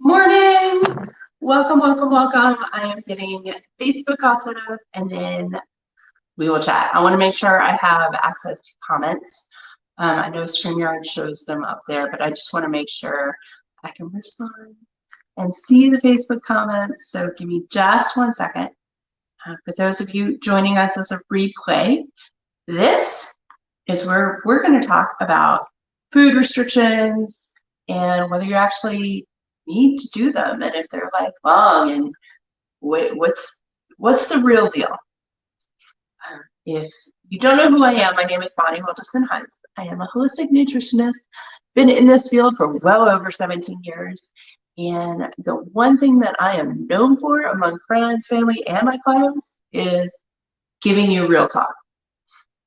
Morning. Welcome, welcome, welcome. I am getting Facebook all set up and then we will chat. I want to make sure I have access to comments. I know StreamYard shows them up there, but I just want to make sure I can respond and see the Facebook comments. So give me just 1 second. For those of you joining us as a replay, this is where we're going to talk about food restrictions and whether you actually need to do them and if they're lifelong and what's the real deal. If you don't know who I am, my name is Bonnie Wilderson-Hunt. I am a holistic nutritionist, been in this field for well over 17 years. And the one thing that I am known for among friends, family, and my clients is giving you real talk.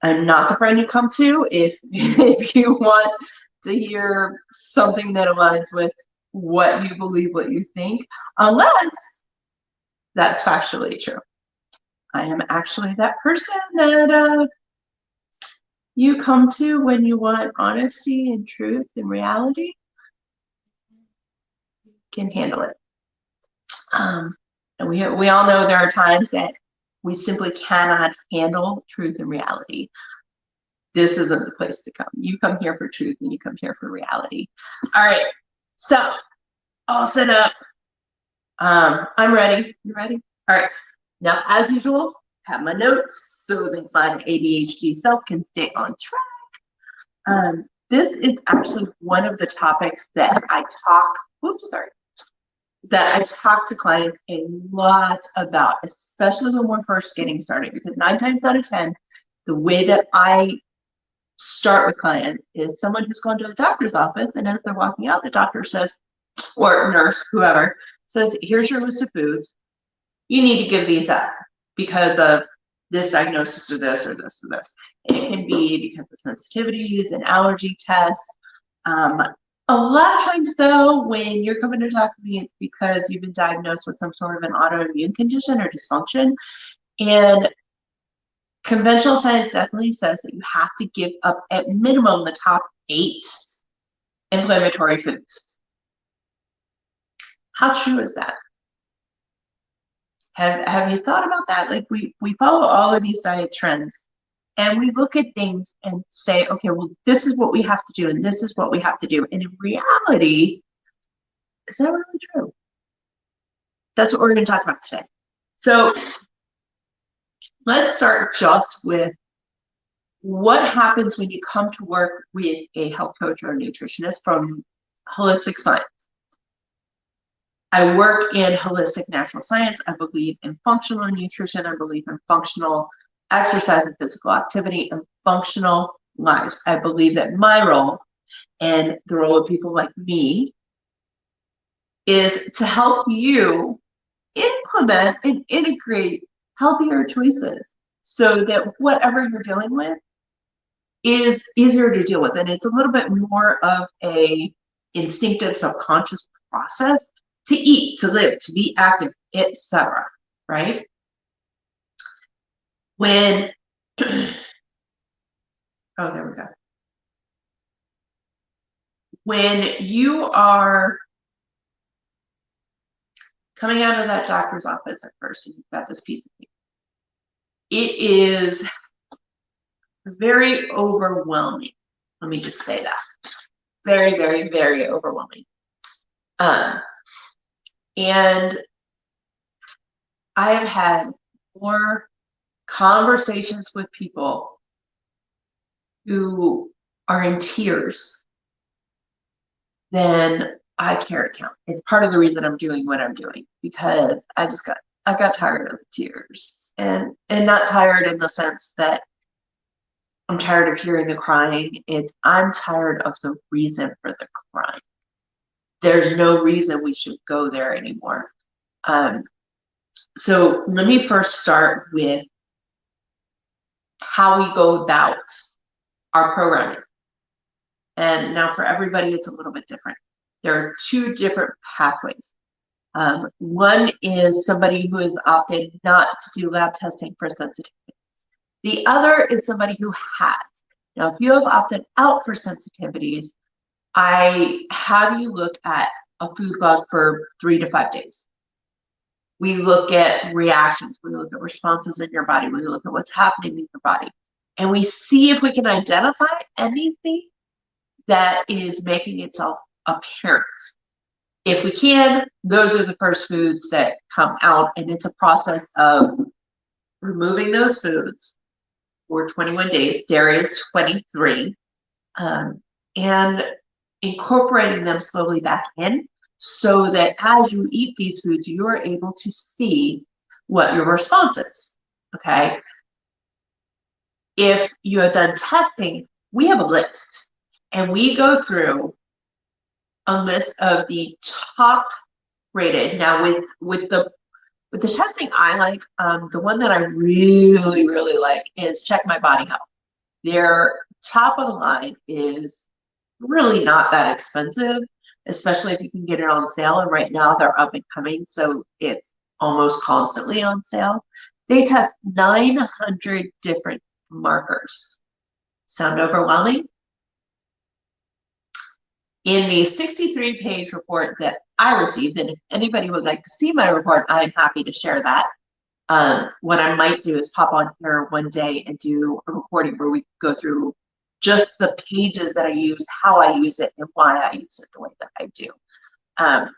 I'm not the friend you come to if you want to hear something that aligns with what you believe, what you think, unless that's factually true. I am actually that person that you come to when you want honesty and truth and reality. You can handle it. And we all know there are times that we simply cannot handle truth and reality. This isn't the place to come. You come here for truth and you come here for reality. All right, so all set up. I'm ready. You ready? All right. Now, as usual, have my notes so that my ADHD self can stay on track. This is actually one of the topics that I talk to clients a lot about, especially when we're first getting started, because 9 times out of 10, the way that I start with clients is someone who's gone to the doctor's office, and as they're walking out, the doctor says, or nurse, whoever, says, here's your list of foods. You need to give these up because of this diagnosis or this or this or this. And it can be because of sensitivities and allergy tests. A lot of times, though, when you're coming to talk to me, it's because you've been diagnosed with some sort of an autoimmune condition or dysfunction. And conventional science definitely says that you have to give up at minimum the top 8 inflammatory foods. How true is that? Have you thought about that? Like we follow all of these diet trends and we look at things and say, okay, well, this is what we have to do and this is what we have to do. And in reality, is that really true? That's what we're going to talk about today. So let's start just with what happens when you come to work with a health coach or a nutritionist from holistic science. I work in holistic natural science. I believe in functional nutrition. I believe in functional exercise and physical activity and functional lives. I believe that my role and the role of people like me is to help you implement and integrate healthier choices so that whatever you're dealing with is easier to deal with. And it's a little bit more of a instinctive subconscious process to eat, to live, to be active, etc. Right? When, oh, there we go. When you are coming out of that doctor's office at first, and you've got this piece of paper, it is very overwhelming. Let me just say that. Very, very, very overwhelming. And I have had more conversations with people who are in tears than I care to count. It's part of the reason I'm doing what I'm doing, because I got tired of the tears, and not tired in the sense that I'm tired of hearing the crying. I'm tired of the reason for the crying. There's no reason we should go there anymore. So let me first start with how we go about our programming. And now for everybody, it's a little bit different. There are 2 different pathways. One is somebody who has opted not to do lab testing for sensitivity. The other is somebody who has. Now, if you have opted out for sensitivities, I have you look at a food bug for 3 to 5 days. We look at reactions, we look at responses in your body, we look at what's happening in your body, and we see if we can identify anything that is making itself apparent. If we can, those are the first foods that come out, and it's a process of removing those foods for 21 days. Dairy is 23, and incorporating them slowly back in, so that as you eat these foods, you're able to see what your response is, okay? If you have done testing, we have a list, and we go through a list of the top rated. Now with the testing I like, the one that I really like is Check My Body Health. Their top of the line is really not that expensive, especially if you can get it on sale, and right now they're up and coming, so it's almost constantly on sale. They test 900 different markers. Sound overwhelming? In the 63-page report that I received, and if anybody would like to see my report, I'm happy to share that. What I might do is pop on here one day and do a recording where we go through just the pages that I use, how I use it, and why I use it the way that I do.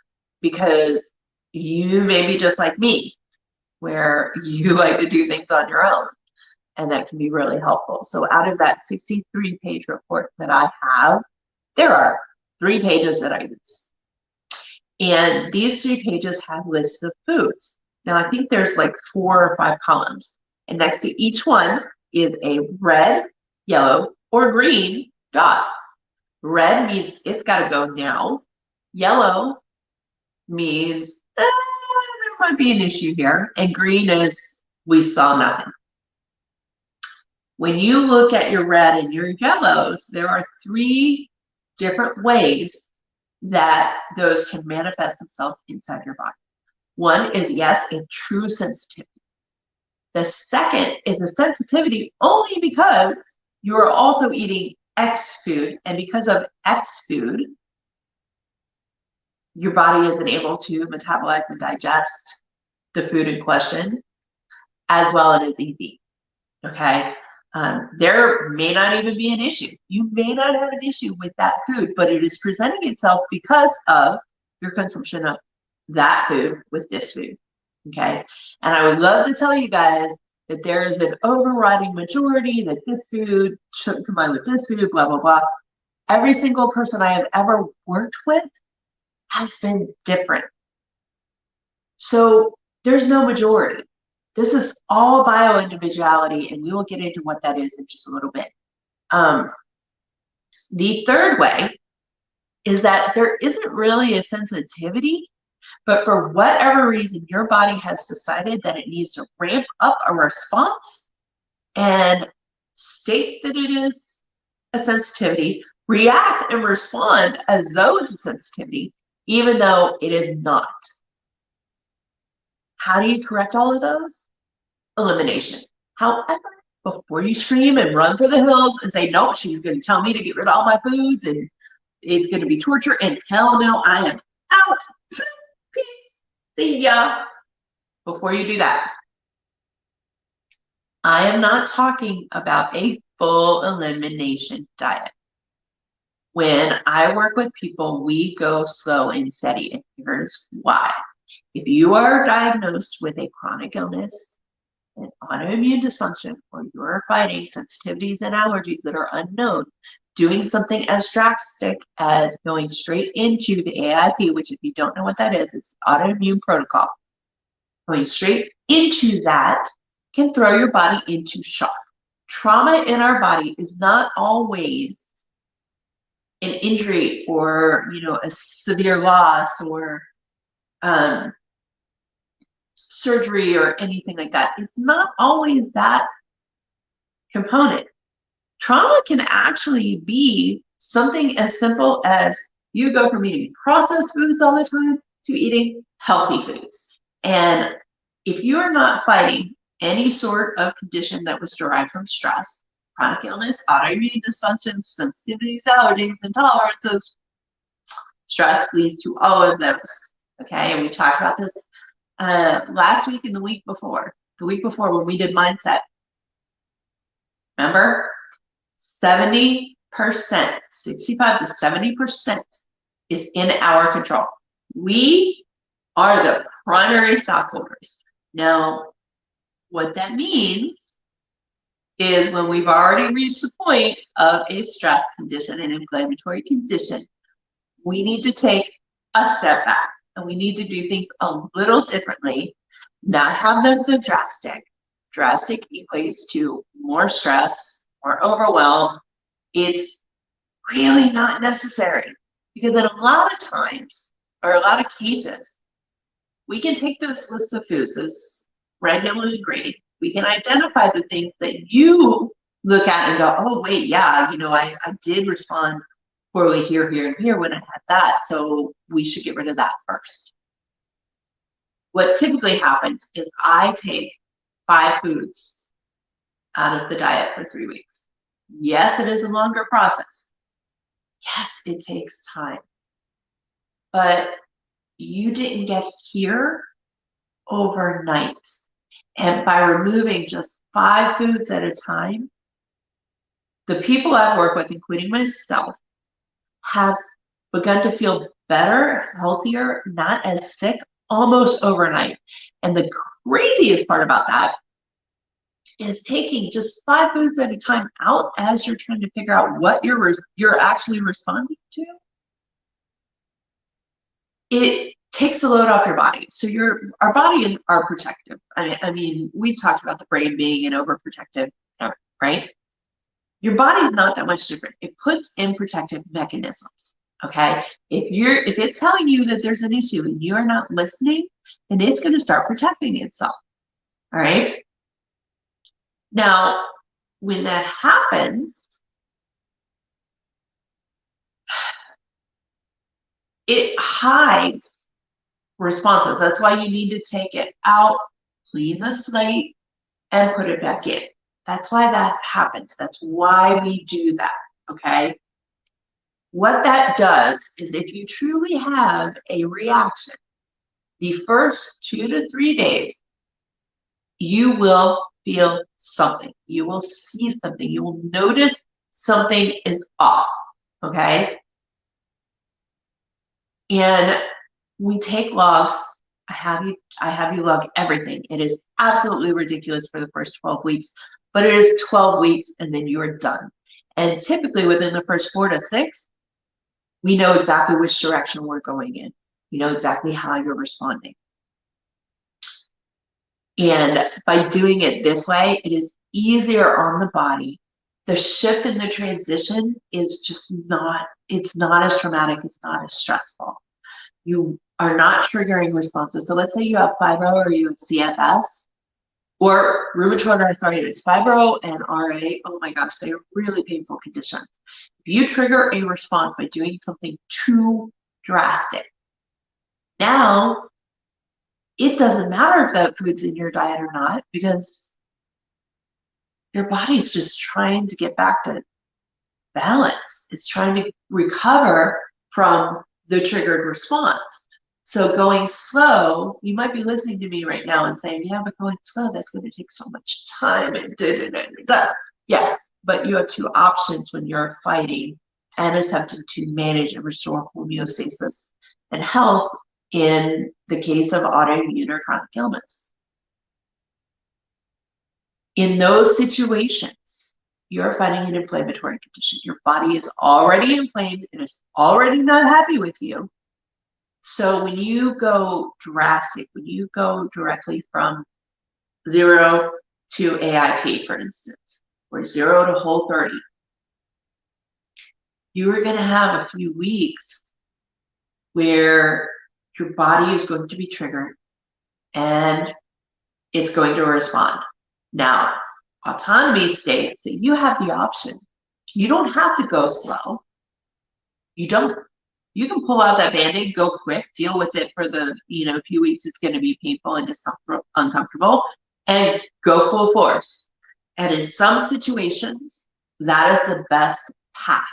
Because you may be just like me, where you like to do things on your own, and that can be really helpful. So out of that 63-page report that I have, there are 3 pages that I use. And these 3 pages have lists of foods. Now I think there's like 4 or 5 columns, and next to each one is a red, yellow, or green dot. Red means it's got to go now. Yellow means there might be an issue here, and green is we saw nothing. When you look at your red and your yellows, there are 3 different ways that those can manifest themselves inside your body. One is, yes, a true sensitivity. The second is a sensitivity only because you are also eating X food, and because of X food, your body isn't able to metabolize and digest the food in question as well as easy, okay? There may not even be an issue. You may not have an issue with that food, but it is presenting itself because of your consumption of that food with this food, okay? And I would love to tell you guys that there is an overriding majority that this food shouldn't combine with this food, blah, blah, blah. Every single person I have ever worked with has been different. So there's no majority. This is all bioindividuality, and we will get into what that is in just a little bit. The third way is that there isn't really a sensitivity, but for whatever reason, your body has decided that it needs to ramp up a response and state that it is a sensitivity, react and respond as though it's a sensitivity, even though it is not. How do you correct all of those? Elimination. However, before you scream and run for the hills and say, no, she's going to tell me to get rid of all my foods and it's going to be torture, and hell no, I am out. Peace. See ya. Before you do that, I am not talking about a full elimination diet. When I work with people, we go slow and steady, and here's why. If you are diagnosed with a chronic illness, an autoimmune dysfunction, or you're fighting sensitivities and allergies that are unknown, doing something as drastic as going straight into the AIP, which if you don't know what that is, it's autoimmune protocol. Going straight into that can throw your body into shock. Trauma in our body is not always an injury or, you know, a severe loss or surgery or anything like that. It's not always that component. Trauma can actually be something as simple as you go from eating processed foods all the time to eating healthy foods. And if you are not fighting any sort of condition that was derived from stress, chronic illness, autoimmune dysfunction, sensitivities, allergies, intolerances, Stress leads to all of those. Okay, and we talked about this last week and the week before. The week before when we did mindset. Remember? 70%, 65 to 70% is in our control. We are the primary stockholders. Now, what that means is when we've already reached the point of a stress condition, an inflammatory condition, we need to take a step back and we need to do things a little differently, not have them so drastic. Drastic equates to more stress, more overwhelm. It's really not necessary because in a lot of times, or a lot of cases, we can take those lists of foods, those red, yellow, and green. We can identify the things that you look at and go, oh, wait, yeah, you know, I did respond poorly here, here, and here when I had that, so we should get rid of that first. What typically happens is I take 5 foods out of the diet for 3 weeks. Yes, it is a longer process. Yes, it takes time. But you didn't get here overnight. And by removing just 5 foods at a time, the people I've worked with, including myself, have begun to feel better, healthier, not as sick, almost overnight. And the craziest part about that is taking just 5 foods at a time out as you're trying to figure out what you're actually responding to. It takes the load off your body. So our body are protective. I mean, we've talked about the brain being an overprotective, right? Your body's not that much different. It puts in protective mechanisms. Okay, if it's telling you that there's an issue and you're not listening, then it's going to start protecting itself. All right. Now, when that happens, it hides responses. That's why you need to take it out, clean the slate, and put it back in. That's why that happens. That's why we do that. Okay. What that does is if you truly have a reaction, the first 2 to 3 days, you will feel something. You will see something. You will notice something is off, okay? And we take logs. I have you log everything. It is absolutely ridiculous for the first 12 weeks, but it is 12 weeks and then you are done. And typically within the first 4 to 6, we know exactly which direction we're going in. We know exactly how you're responding. And by doing it this way, it is easier on the body. The shift in the transition is just it's not as traumatic, it's not as stressful. You are not triggering responses. So let's say you have fibro or you have CFS or rheumatoid arthritis. Fibro and RA, oh my gosh, they are really painful conditions. If you trigger a response by doing something too drastic, now it doesn't matter if that food's in your diet or not, because your body's just trying to get back to balance. It's trying to recover from the triggered response. So going slow, you might be listening to me right now and saying, yeah, but going slow, that's going to take so much time and da-da-da-da-da. Yes, but you have 2 options when you're fighting and attempting to manage and restore homeostasis and health in the case of autoimmune or chronic ailments. In those situations, you're fighting an inflammatory condition. Your body is already inflamed and is already not happy with you. So when you go drastic, when you go directly from 0 to AIP, for instance, or 0 to Whole30, you are going to have a few weeks where your body is going to be triggered and it's going to respond. Now, autonomy states that you have the option. You don't have to go slow. You can pull out that Band-Aid, go quick, deal with it for the few weeks it's going to be painful and uncomfortable, and go full force. And in some situations, that is the best path.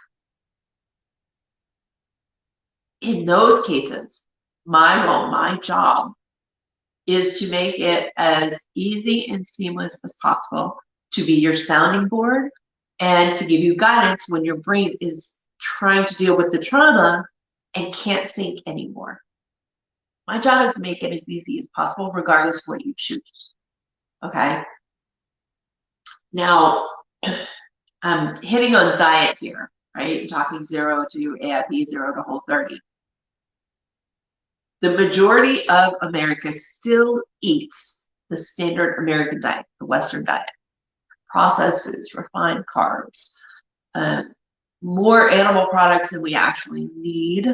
in those cases, my role, my job is to make it as easy and seamless as possible to be your sounding board and to give you guidance when your brain is trying to deal with the trauma and can't think anymore. My job is to make it as easy as possible, regardless of what you choose. Okay. Now, I'm hitting on diet here, right? I'm talking 0 to AIP, 0 to Whole30. The majority of America still eats the standard American diet, the Western diet. Processed foods, refined carbs, more animal products than we actually need,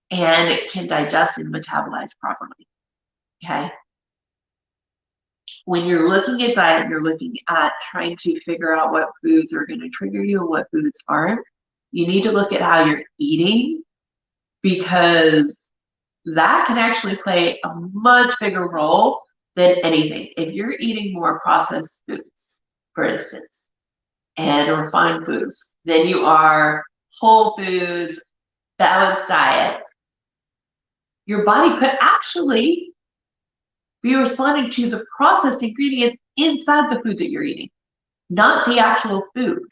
and it can digest and metabolize properly. Okay. When you're looking at diet, you're looking at trying to figure out what foods are going to trigger you and what foods aren't. You need to look at how you're eating, because that can actually play a much bigger role than anything. If you're eating more processed foods, for instance, and refined foods, than you are whole foods, balanced diet, your body could actually be responding to the processed ingredients inside the food that you're eating, not the actual food.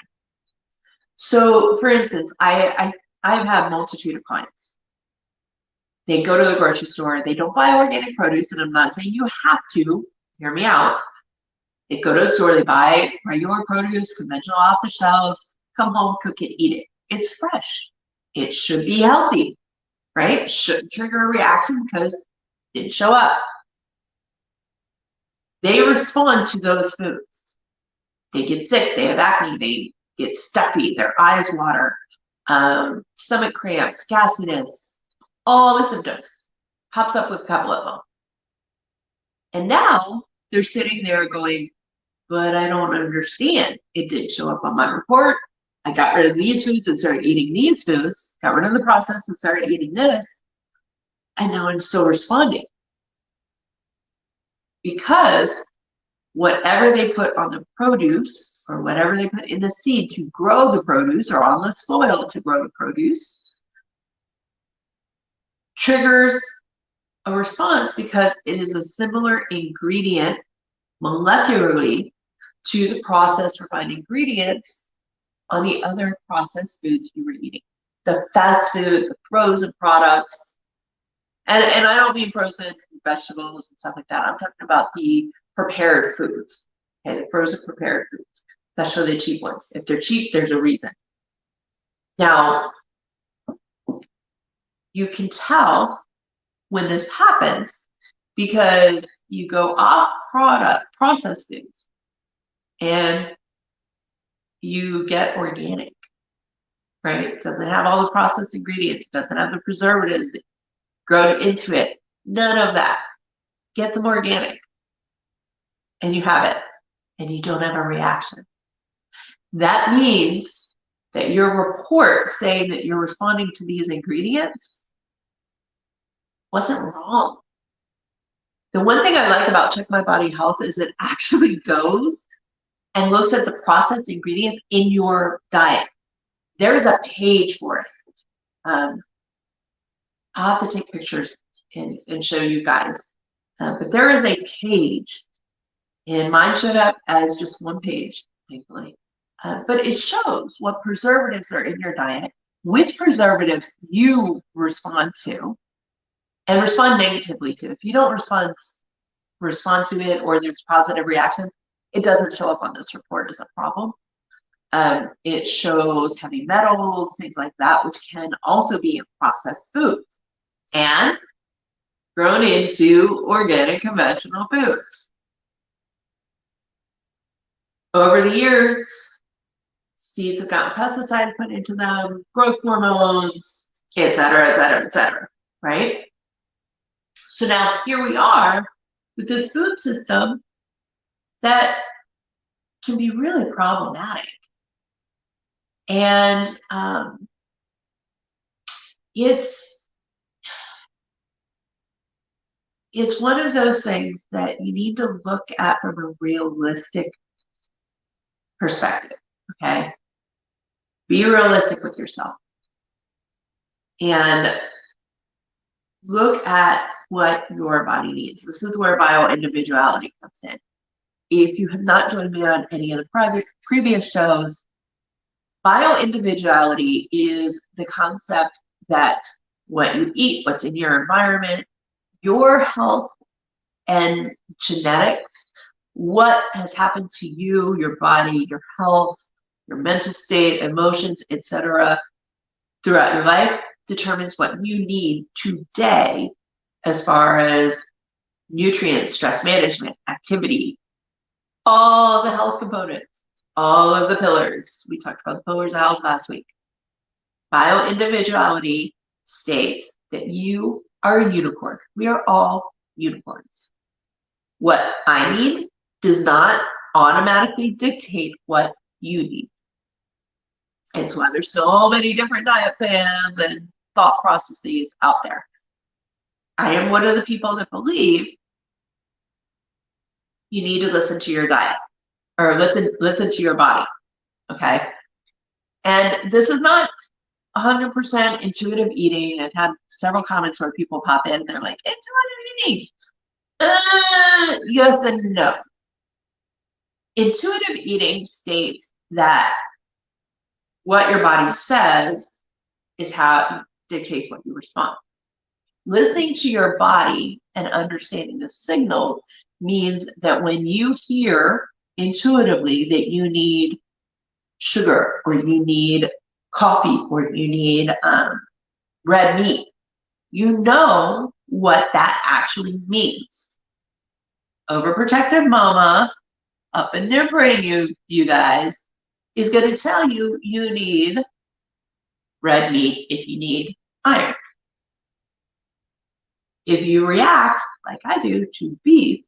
So, for instance, I've had a multitude of clients. They go to the grocery store, they don't buy organic produce, and I'm not saying you have to, hear me out. They go to the store, they buy regular produce, conventional off the shelves, come home, cook it, eat it. It's fresh. It should be healthy, right? It shouldn't trigger a reaction because it didn't show up. They respond to those foods. They get sick, they have acne, they get stuffy, their eyes water, stomach cramps, gasiness, all the symptoms. Pops up with a couple of them. And now they're sitting there going, but I don't understand. It didn't show up on my report. I got rid of these foods and started eating these foods, got rid of the process and started eating this, and now I'm still responding. Because whatever they put on the produce, or whatever they put in the seed to grow the produce, or on the soil to grow the produce, triggers a response because it is a similar ingredient molecularly to the processed refined ingredients on the other processed foods you were eating. The fast food, the frozen products, and I don't mean frozen vegetables and stuff like that. I'm talking about the prepared foods, okay, the frozen prepared foods, especially the cheap ones. If they're cheap, there's a reason. Now, you can tell when this happens because you go off processed foods and you get organic, right? It doesn't have all the processed ingredients, it doesn't have the preservatives that grow into it, none of that. Get them organic and you have it and you don't have a reaction. That means that your report saying that you're responding to these ingredients wasn't wrong. The one thing I like about Check My Body Health is it actually goes and looks at the processed ingredients in your diet. There is a page for it. I'll have to take pictures and show you guys. But there is a page, and mine showed up as just one page, thankfully. But it shows what preservatives are in your diet, which preservatives you respond to, and respond negatively to. If you don't respond to it, or there's positive reaction, it doesn't show up on this report as a problem. It shows heavy metals, things like that, which can also be in processed foods and grown into organic conventional foods. Over the years, seeds have gotten pesticides put into them, growth hormones, et cetera, right? So now here we are with this food system that can be really problematic. And it's one of those things that you need to look at from a realistic perspective, okay? Be realistic with yourself. and look at what your body needs. This is where bioindividuality comes in. If you have not joined me on any of the previous shows, bioindividuality is the concept that what you eat, what's in your environment, your health and genetics, what has happened to you, your body, your health, your mental state, emotions, etc., throughout your life determines what you need today as far as nutrients, stress management, activity, all the health components, all of the pillars. We talked about the pillars of health last week. Bioindividuality states that you are a unicorn. We are all unicorns. What I need does not automatically dictate what you need. It's why there's so many different diet plans and thought processes out there. I am one of the people that believe you need to listen to your diet or listen to your body, okay? And this is not 100% intuitive eating. I've had several comments where people pop in and they're like, intuitive eating. Yes and no. Intuitive eating states that what your body says is how it dictates what you respond. Listening to your body and understanding the signals means that when you hear intuitively that you need sugar or you need coffee or you need red meat, you know what that actually means. Overprotective mama up in their brain, you guys, is going to tell you you need red meat if you need iron. If you react, like I do, to beef,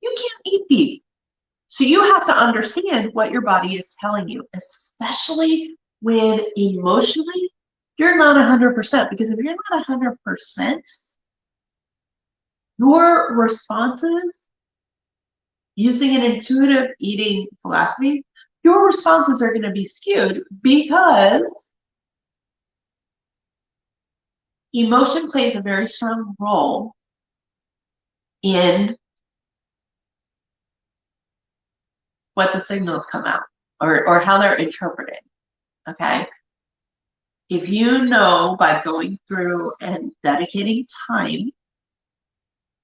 you can't eat beef. So you have to understand what your body is telling you, especially when emotionally you're not 100%. Because if you're not 100%, your responses using an intuitive eating philosophy, your responses are going to be skewed because emotion plays a very strong role in what the signals come out or how they're interpreted, okay? If you know by going through and dedicating time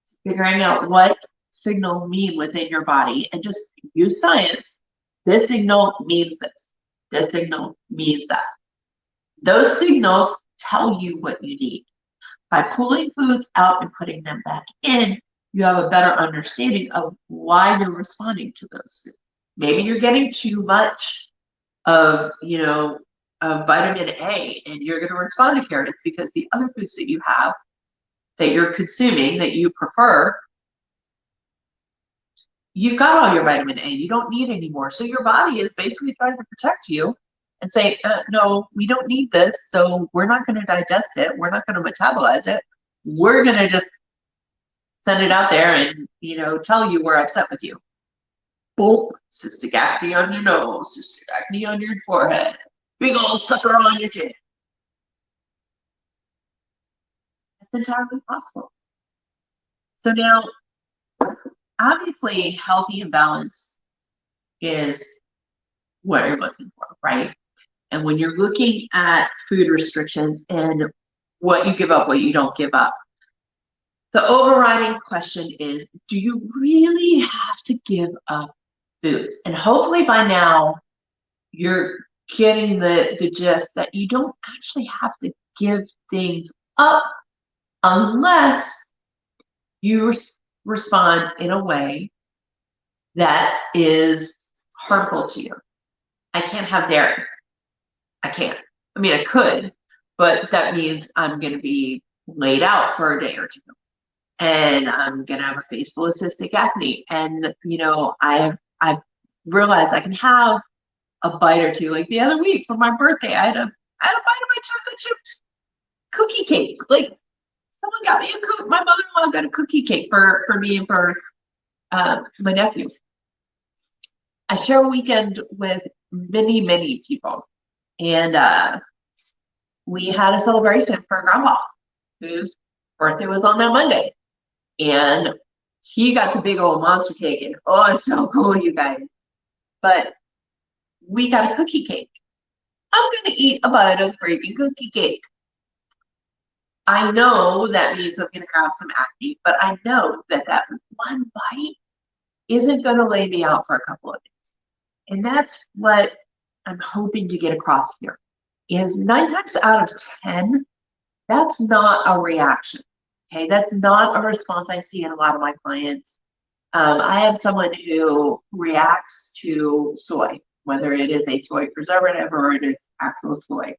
to figuring out what signals mean within your body and just use science, this signal means this, this signal means that. Those signals tell you what you need. By pulling foods out and putting them back in, you have a better understanding of why you're responding to those foods. Maybe you're getting too much of, of vitamin A and you're going to respond to carrots because the other foods that you have that you're consuming that you prefer, you've got all your vitamin A, you don't need any more. So your body is basically trying to protect you and say, no, we don't need this, so we're not going to digest it, we're not going to metabolize it, we're going to just send it out there and tell you we're upset with you. Boom, cystic acne on your nose, cystic acne on your forehead, big old sucker on your chin. That's entirely possible. So now, obviously, healthy and balanced is what you're looking for, right? And when you're looking at food restrictions and what you give up, what you don't give up, the overriding question is, do you really have to give up foods? And hopefully by now, you're getting the gist that you don't actually have to give things up unless you respond in a way that is harmful to you. I can't have dairy. I can't. I mean, I could, but that means I'm going to be laid out for a day or two. And I'm going to have a face full of cystic acne. And, I've realized I can have a bite or two. Like the other week for my birthday, I had a bite of my chocolate chip cookie cake. Like someone got me my mother-in-law got a cookie cake for me and for my nephew. I share a weekend with many, many people. And we had a celebration for grandpa, whose birthday was on that Monday. And he got the big old monster cake, and oh, it's so cool, you guys. But we got a cookie cake. I'm gonna eat a bite of freaking cookie cake. I know that means I'm gonna have some acne, but I know that that one bite isn't gonna lay me out for a couple of days. And that's what I'm hoping to get across here, is 9 times out of 10, that's not a reaction. Okay, that's not a response I see in a lot of my clients. I have someone who reacts to soy, whether it is a soy preservative or it is actual soy.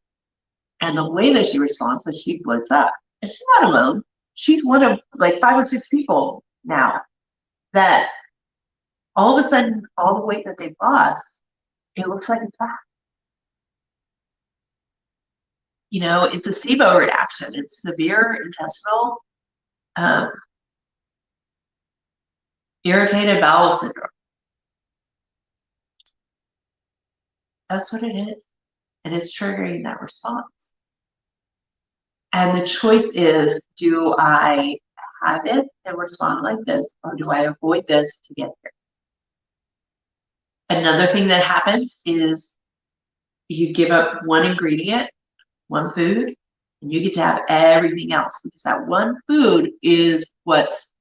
And the way that she responds is she bloats up. And she's not alone. She's one of like 5 or 6 people now that all of a sudden, all the weight that they've lost, it looks like it's fat. You know, it's a SIBO reaction. It's severe intestinal irritated bowel syndrome. That's what it is. And it's triggering that response. And the choice is, do I have it and respond like this, or do I avoid this to get there? Another thing that happens is you give up one ingredient, one food, and you get to have everything else, because that one food is what's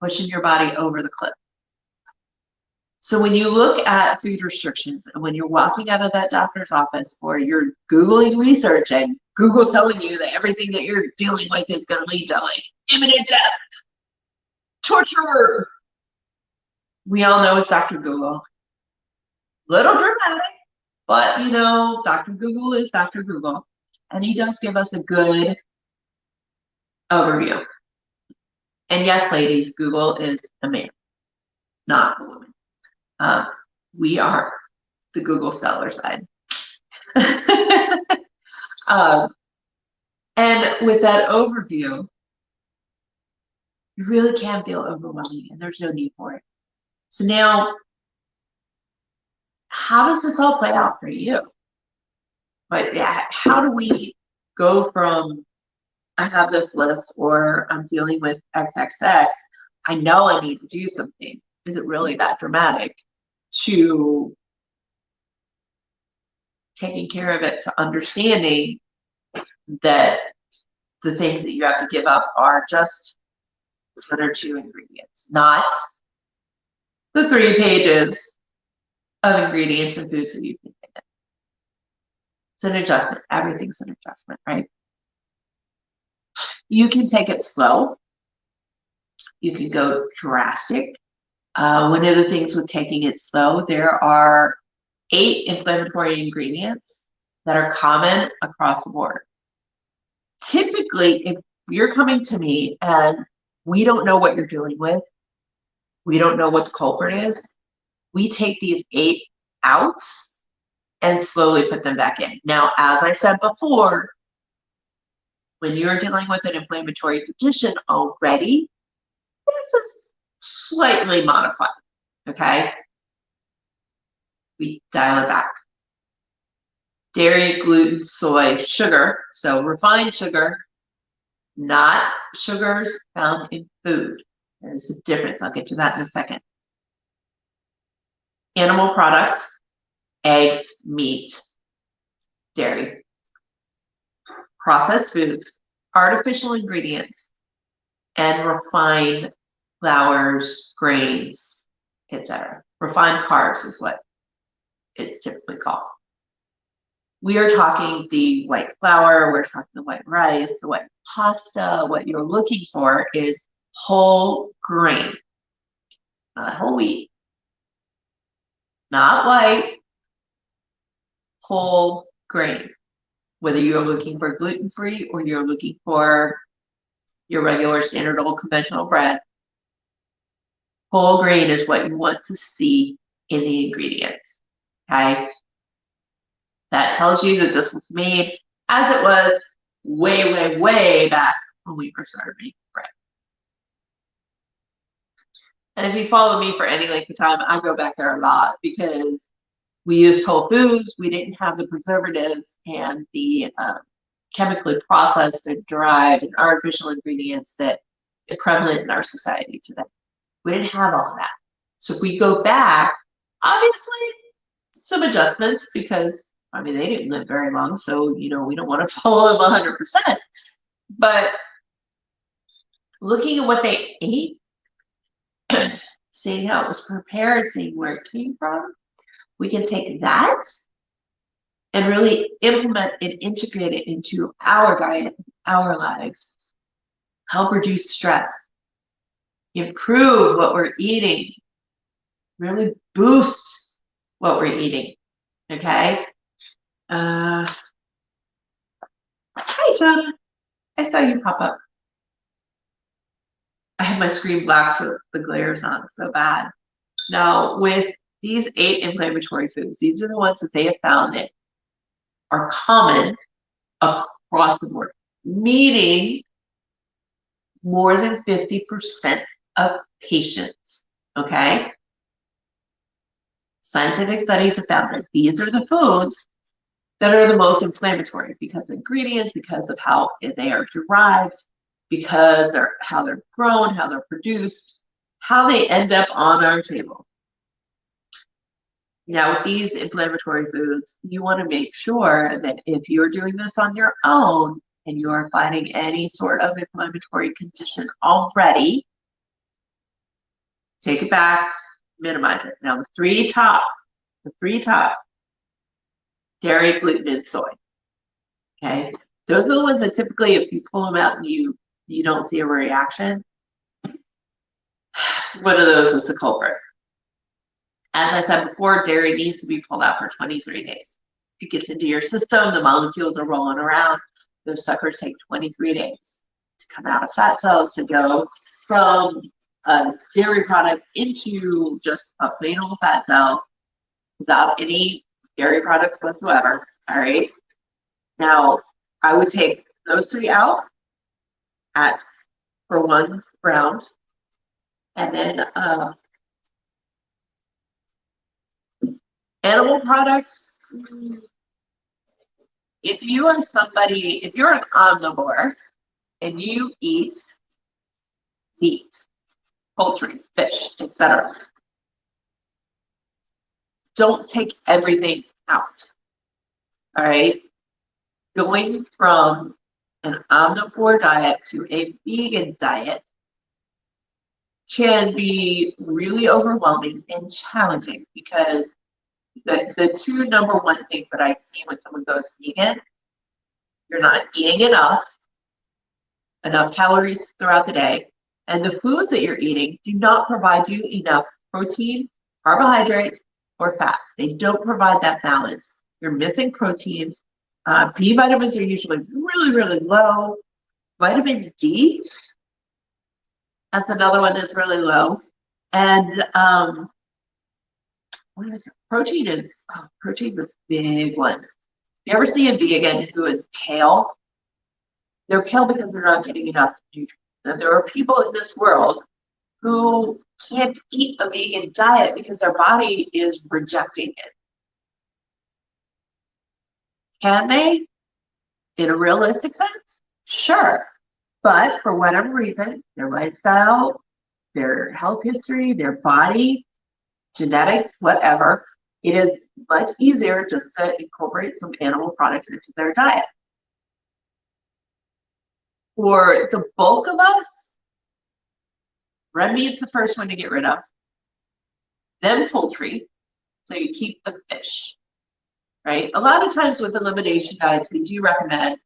pushing your body over the cliff. So when you look at food restrictions, and when you're walking out of that doctor's office, or you're Googling research and Google's telling you that everything that you're dealing with is going to lead to like imminent death, torture, we all know it's Dr. Google. Little dramatic, but you know, Dr. Google is Dr. Google, and he does give us a good overview. And yes, ladies, Google is a man, not a woman. We are the Google seller side. And with that overview, you really can feel overwhelming, and there's no need for it. So now, how does this all play out for you? But yeah, how do we go from, I have this list, or I'm dealing with XXX, I know I need to do something, is it really that dramatic, to taking care of it, to understanding that the things that you have to give up are just 1 or 2 ingredients, not the 3 pages of ingredients and foods that you can get. It's an adjustment. Everything's an adjustment, right? You can take it slow. You can go drastic. One of the things with taking it slow, there are 8 inflammatory ingredients that are common across the board. Typically, if you're coming to me and we don't know what you're dealing with, we don't know what the culprit is, we take these 8 out and slowly put them back in. Now, as I said before, when you're dealing with an inflammatory condition already, this is slightly modified, okay? We dial it back. Dairy, gluten, soy, sugar, so refined sugar, not sugars found in food. There's a difference. I'll get to that in a second. Animal products, eggs, meat, dairy. Processed foods, artificial ingredients, and refined flours, grains, etc. Refined carbs is what it's typically called. We are talking the white flour, we're talking the white rice, the white pasta. What you're looking for is whole grain, not whole wheat, not white, whole grain. Whether you're looking for gluten-free or you're looking for your regular standard old conventional bread, whole grain is what you want to see in the ingredients, okay? That tells you that this was made as it was way, way, way back when we first started making bread. And if you follow me for any length of time, I go back there a lot because we used whole foods, we didn't have the preservatives and the chemically processed and derived and artificial ingredients that is prevalent in our society today. We didn't have all that. So if we go back, obviously some adjustments, because I mean they didn't live very long, so we don't want to follow them 100%. But looking at what they ate, seeing how it was prepared, seeing where it came from, we can take that and really implement and integrate it into our diet, our lives, help reduce stress, improve what we're eating, really boost what we're eating. Okay. Hi, Jonna. I saw you pop up. I have my screen black so the glare's on so bad. Now, with these 8 inflammatory foods, these are the ones that they have found that are common across the board, meaning more than 50% of patients, okay? Scientific studies have found that these are the foods that are the most inflammatory because of ingredients, because of how they are derived, because how they're grown, how they're produced, how they end up on our table. Now, with these inflammatory foods, you want to make sure that if you're doing this on your own and you're finding any sort of inflammatory condition already, take it back, minimize it. Now, the three top, dairy, gluten, and soy. Okay, those are the ones that typically, if you pull them out and you don't see a reaction, one of those is the culprit. As I said before, dairy needs to be pulled out for 23 days. It gets into your system, the molecules are rolling around. Those suckers take 23 days to come out of fat cells, to go from a dairy product into just a plain old fat cell without any dairy products whatsoever. All right. Now, I would take those 3 out for 1 round, and then animal products. If you're an omnivore and you eat meat, poultry, fish, etc., don't take everything out. All right. Going from an omnivore diet to a vegan diet can be really overwhelming and challenging, because the 2 number 1 things that I see when someone goes vegan, you're not eating enough calories throughout the day, and the foods that you're eating do not provide you enough protein, carbohydrates, or fats. They don't provide that balance. You're missing proteins. B vitamins are usually really, really low. Vitamin D, that's another one that's really low. And what is it? Protein is a big one. You ever see a vegan who is pale? They're pale because they're not getting enough nutrients. And there are people in this world who can't eat a vegan diet because their body is rejecting it. Can they? In a realistic sense? Sure. But for whatever reason, their lifestyle, their health history, their body, genetics, whatever, it is much easier just to incorporate some animal products into their diet. For the bulk of us, red meat's the first one to get rid of. Then poultry, so you keep the fish, right? A lot of times with elimination diets, we do recommend,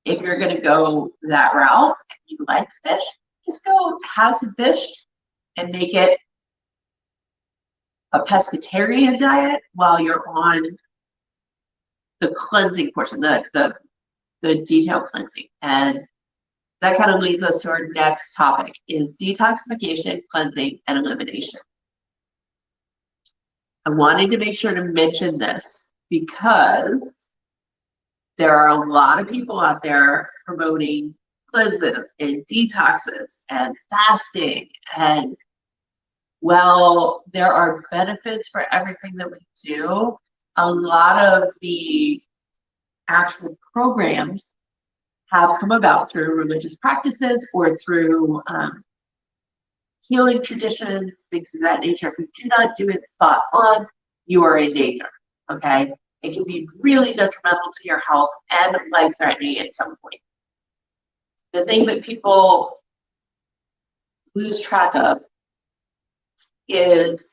if you're going to go that route and you like fish, just go have some fish and make it a pescatarian diet while you're on the cleansing portion, the detailed cleansing. And that kind of leads us to our next topic, is detoxification, cleansing, and elimination. I wanted to make sure to mention this because there are a lot of people out there promoting cleanses and detoxes and fasting, and well, there are benefits for everything that we do. A lot of the actual programs have come about through religious practices or through healing traditions, things of that nature. If you do not do it spot on, you are in danger, okay? It can be really detrimental to your health and life-threatening at some point. The thing that people lose track of is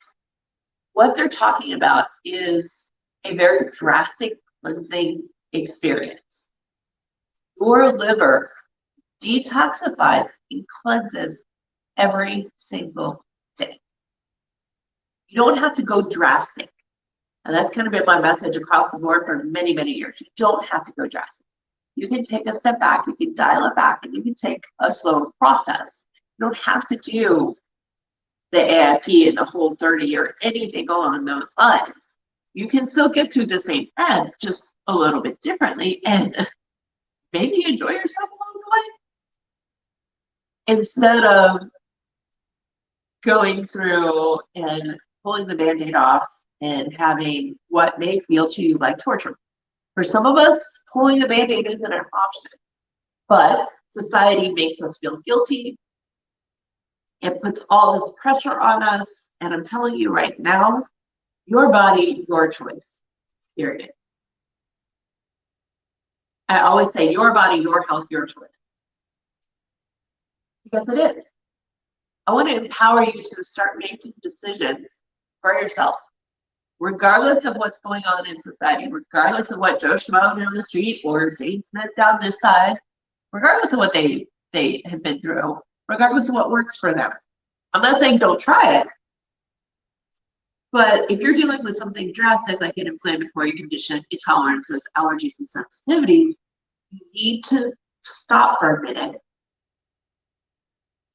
what they're talking about is a very drastic cleansing experience. Your liver detoxifies and cleanses every single day. You don't have to go drastic. And that's kind of been my message across the board for many, many years. You don't have to go drastic. You can take a step back, you can dial it back, and you can take a slow process. You don't have to do the AIP and the whole 30 or anything along those lines. You can still get to the same end, just a little bit differently, and maybe enjoy yourself along the way. Instead of going through and pulling the Band-Aid off and having what may feel to you like torture. For some of us, pulling the Band-Aid isn't an option, but society makes us feel guilty. It puts all this pressure on us, and I'm telling you right now, your body, your choice, period. I always say your body, your health, your choice. Because it is. I want to empower you to start making decisions for yourself, regardless of what's going on in society, regardless of what Joe Schmo down the street or Jane Smith down this side, regardless of what they have been through, regardless of what works for them. I'm not saying don't try it, but if you're dealing with something drastic like an inflammatory condition, intolerances, allergies, and sensitivities, you need to stop for a minute,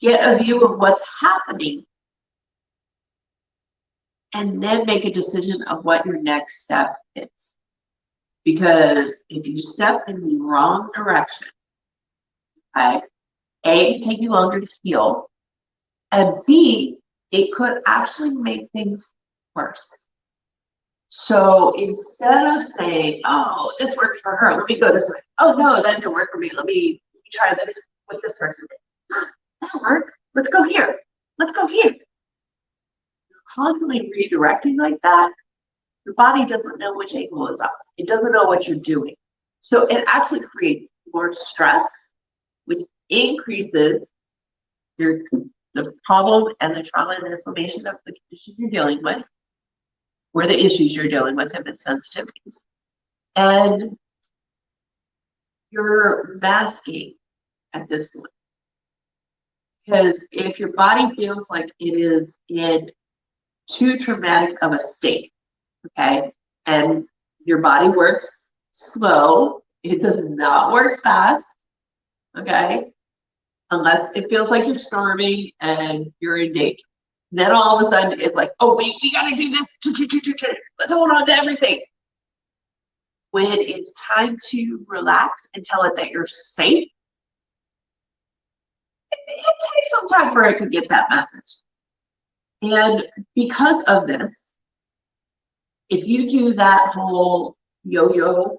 get a view of what's happening, and then make a decision of what your next step is. Because if you step in the wrong direction, okay, A, it can take you longer to heal, and B, it could actually make things worse. So instead of saying, oh, this worked for her, let me go this way. Oh no, that didn't work for me. Let me try this with this person. That'll work. Let's go here. Let's go here. Constantly redirecting like that, your body doesn't know which angle is up. It doesn't know what you're doing. So it actually creates more stress, which increases the problem and the trauma and the inflammation of the condition you're dealing with, or the issues you're dealing with, if it's sensitivities. And you're masking at this point. Because if your body feels like it is in too traumatic of a state, okay, and your body works slow, it does not work fast, okay, unless it feels like you're starving and you're in danger. Then all of a sudden it's like, oh, we gotta do this, let's hold on to everything. When it's time to relax and tell it that you're safe, it takes some time for it to get that message. And because of this, if you do that whole yo-yo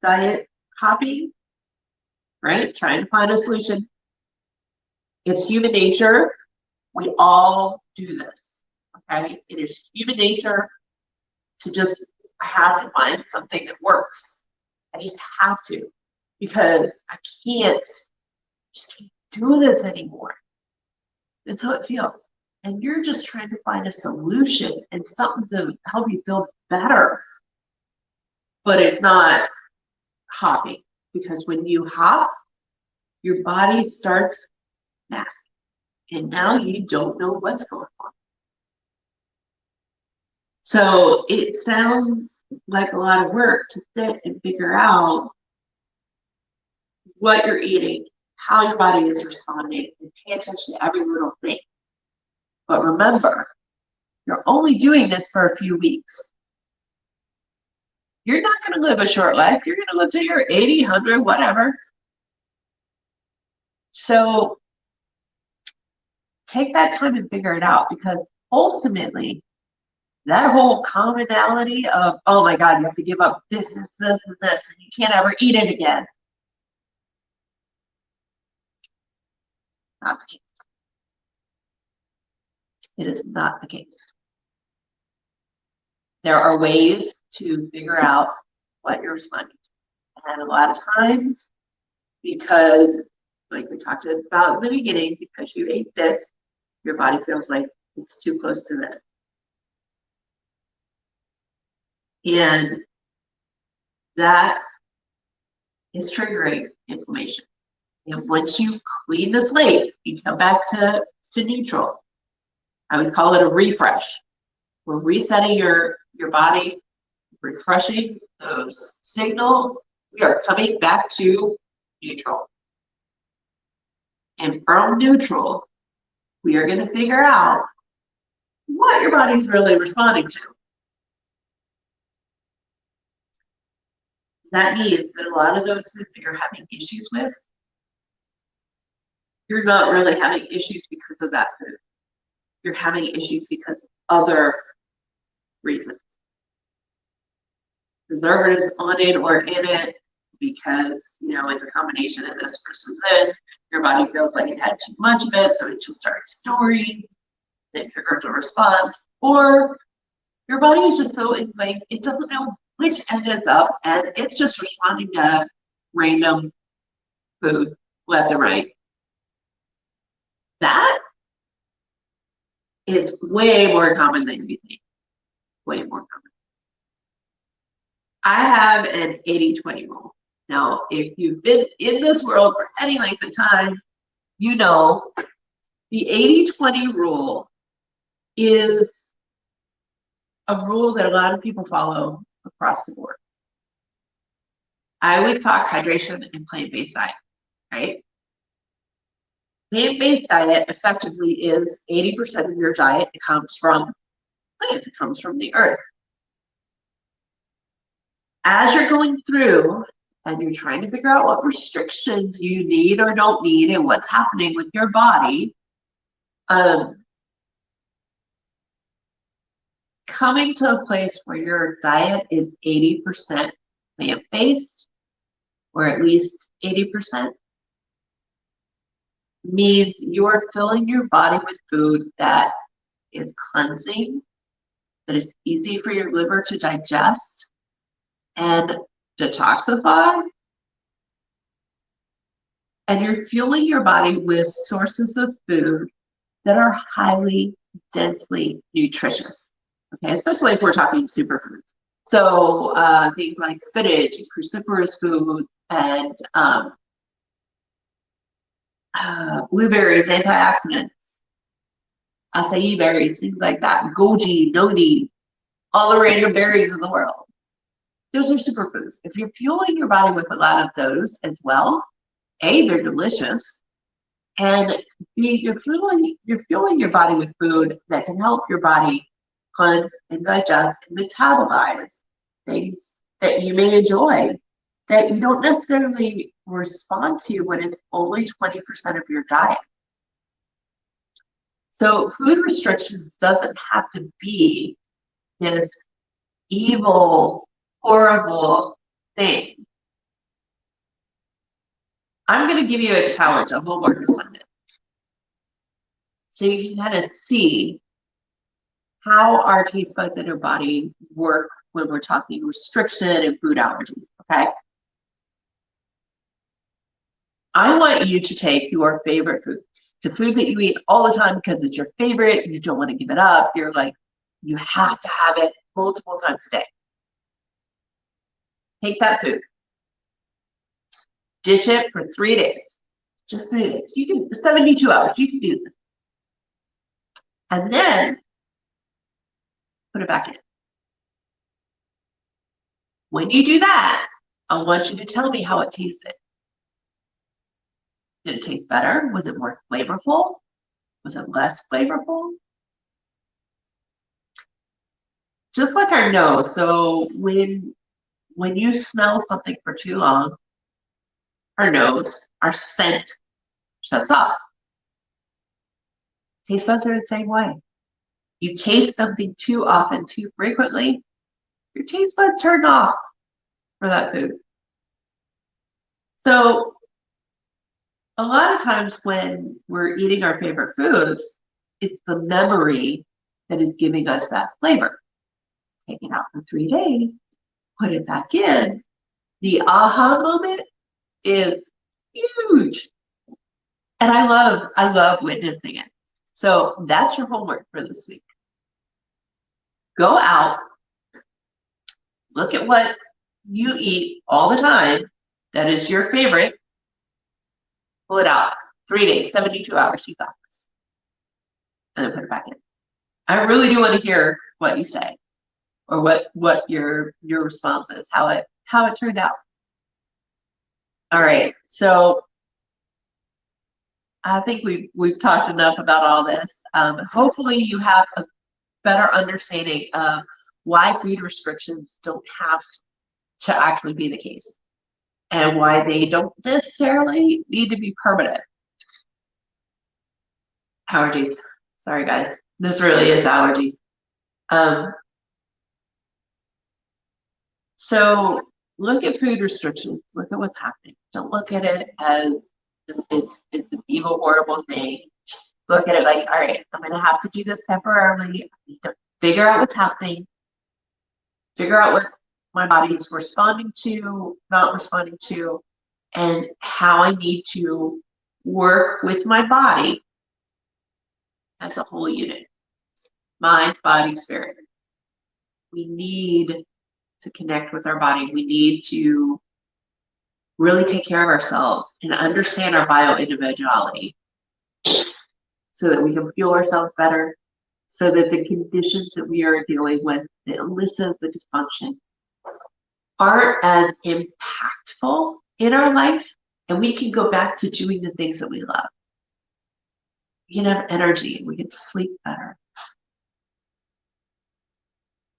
diet hopping, right, trying to find a solution, it's human nature. We all do this, okay? It is human nature to just have to find something that works. I just have to, because I just can't do this anymore. That's how it feels. And you're just trying to find a solution and something to help you feel better. But it's not hopping, because when you hop, your body starts masking. And now you don't know what's going on. So it sounds like a lot of work to sit and figure out what you're eating, how your body is responding, and pay attention to every little thing. But remember, you're only doing this for a few weeks. You're not going to live a short life. You're going to live till you're 80, 100, whatever. So take that time and figure it out, because ultimately, that whole commonality of, oh my God, you have to give up this, and this, and this, and you can't ever eat it again. Not the case. It is not the case. There are ways to figure out what you're responding to. And a lot of times, because, like we talked about in the beginning, because you ate this, your body feels like it's too close to this. And that is triggering inflammation. And once you clean the slate, you come back to neutral. I always call it a refresh. We're resetting your body, refreshing those signals. We are coming back to neutral. And from neutral, we are going to figure out what your body's really responding to. That means that a lot of those foods that you're having issues with, you're not really having issues because of that food. You're having issues because of other reasons. Preservatives on it or in it because, you know, it's a combination of this versus this. Your body feels like it had too much of it, so it just starts storing. It triggers a response. Or your body is just so inflamed, it doesn't know which end is up, and it's just responding to random food left and right. That is way more common than you think. Way more common. I have an 80-20 rule. Now, if you've been in this world for any length of time, you know the 80-20 rule is a rule that a lot of people follow across the board. I always talk hydration and plant-based diet, right? Plant-based diet effectively is 80% of your diet. It comes from plants. It comes from the earth. As you're going through and you're trying to figure out what restrictions you need or don't need and what's happening with your body, coming to a place where your diet is 80% plant-based, or at least 80%, means you're filling your body with food that is cleansing, that is easy for your liver to digest and detoxify. And you're fueling your body with sources of food that are highly, densely nutritious. Okay, especially if we're talking superfoods. So things like spinach, cruciferous foods, and blueberries, antioxidants, acai berries, things like that, goji, noni, all the random berries in the world. Those are superfoods. If you're fueling your body with a lot of those as well, A, they're delicious, and B, you're fueling your body with food that can help your body cleanse and digest and metabolize things that you may enjoy that you don't necessarily respond to when it's only 20% of your diet. So food restrictions doesn't have to be this evil, horrible thing. I'm going to give you a challenge, a homework assignment, so you can kind of see how our taste buds in our body work when we're talking restriction and food allergies, okay? I want you to take your favorite food, the food that you eat all the time because it's your favorite, you don't want to give it up, you're like, you have to have it multiple times a day. Take that food, dish it for 3 days, just 3 days. You can, 72 hours, you can do this. And then put it back in. When you do that, I want you to tell me how it tasted. Did it taste better? Was it more flavorful? Was it less flavorful? Just like our nose. So when you smell something for too long, our nose, our scent shuts off. Taste buds are the same way. You taste something too often, too frequently, your taste buds turn off for that food. So a lot of times when we're eating our favorite foods, it's the memory that is giving us that flavor. Take it out for 3 days, put it back in. The aha moment is huge. And I love witnessing it. So that's your homework for this week. Go out, look at what you eat all the time that is your favorite, pull it out. 3 days, 72 hours, you got this. And then put it back in. I really do want to hear what you say, or what your response is, how it turned out. All right, so I think we've talked enough about all this. Hopefully you have a better understanding of why food restrictions don't have to actually be the case, and why they don't necessarily need to be permanent. Allergies. Sorry, guys. This really is allergies. So look at food restrictions. Look at what's happening. Don't look at it as it's an evil, horrible thing. Look at it like, all right, I'm going to have to do this temporarily. I need to figure out what's happening. Figure out what my body is responding to, not responding to, and how I need to work with my body as a whole unit. Mind, body, spirit. We need to connect with our body. We need to really take care of ourselves and understand our bioindividuality so that we can fuel ourselves better, so that the conditions that we are dealing with, the illnesses, the dysfunction, aren't as impactful in our life, and we can go back to doing the things that we love. We can have energy, we can sleep better.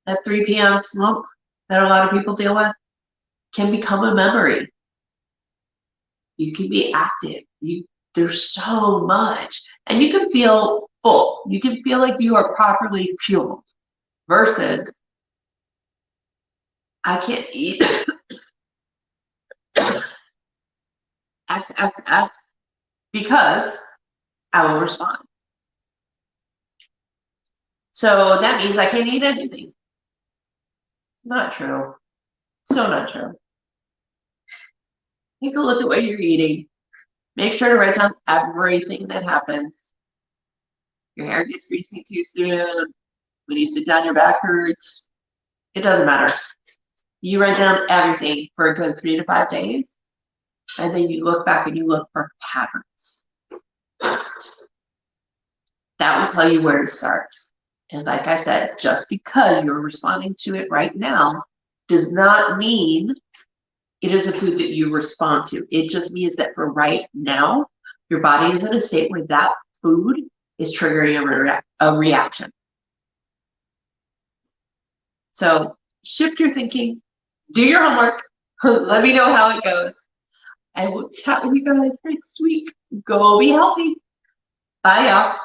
That 3 p.m. slump that a lot of people deal with can become a memory. You can be active. There's so much. And you can feel full. You can feel like you are properly fueled versus I can't eat X because I will respond. So that means I can't eat anything. Not true. So not true. Take a look at what you're eating. Make sure to write down everything that happens. Your hair gets greasy too soon. When you sit down, your back hurts. It doesn't matter. You write down everything for a good 3 to 5 days, and then you look back and you look for patterns. That will tell you where to start. And like I said, just because you're responding to it right now does not mean it is a food that you respond to. It just means that for right now, your body is in a state where that food is triggering a reaction. So shift your thinking, do your homework, let me know how it goes. I will chat with you guys next week. Go be healthy. Bye, y'all.